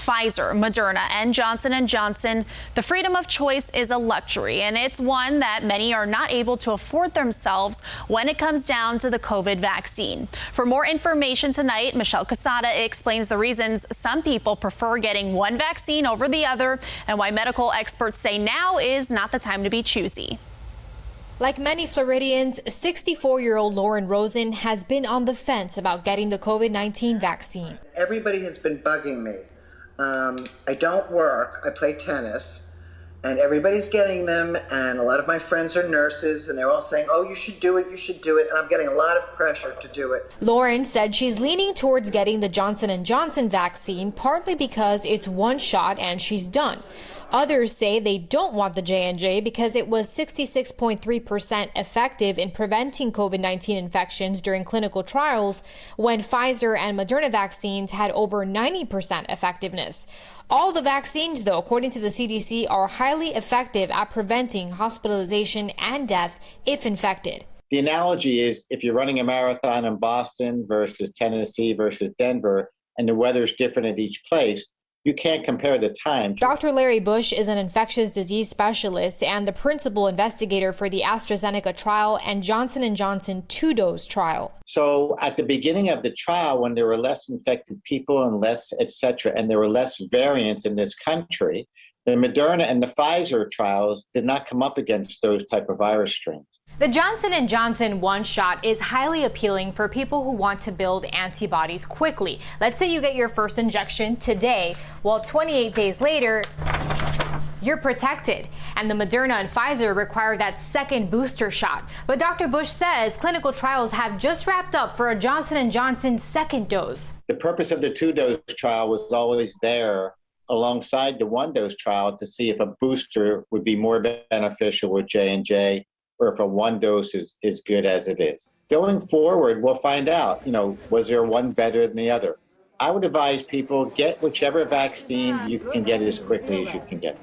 Pfizer, Moderna, and Johnson & Johnson, the freedom of choice is a luxury, and it's one that many are not able to afford themselves when it comes down to the COVID vaccine. For more information tonight, Michelle Casada explains the reasons some people prefer getting one vaccine over the other and why medical experts say now is not the time to be choosy. Like many Floridians, 64-year-old Lauren Rosen has been on the fence about getting the COVID-19 vaccine. Everybody has been bugging me. I don't work, I play tennis, and everybody's getting them, and a lot of my friends are nurses, and they're all saying, oh, you should do it, and I'm getting a lot of pressure to do it. Lauren said she's leaning towards getting the Johnson & Johnson vaccine, partly because it's one shot and she's done. Others say they don't want the J&J because it was 66.3% effective in preventing COVID-19 infections during clinical trials, when Pfizer and Moderna vaccines had over 90% effectiveness. All the vaccines, though, according to the CDC, are highly effective at preventing hospitalization and death if infected. The analogy is if you're running a marathon in Boston versus Tennessee versus Denver, and the weather's different at each place, you can't compare the time. Dr. Larry Bush is an infectious disease specialist and the principal investigator for the AstraZeneca trial and Johnson & Johnson 2-dose trial. So at the beginning of the trial, when there were less infected people and less et cetera, and there were less variants in this country, the Moderna and the Pfizer trials did not come up against those type of virus strains. The Johnson & Johnson one-shot is highly appealing for people who want to build antibodies quickly. Let's say you get your first injection today, well, 28 days later, you're protected. And the Moderna and Pfizer require that second booster shot. But Dr. Bush says clinical trials have just wrapped up for a Johnson & Johnson second dose. The purpose of the 2-dose trial was always there alongside the 1-dose trial to see if a booster would be more beneficial with J&J or if a 1-dose is good as it is. Going forward, we'll find out, was there one better than the other? I would advise people get whichever vaccine you can get as quickly as you can get.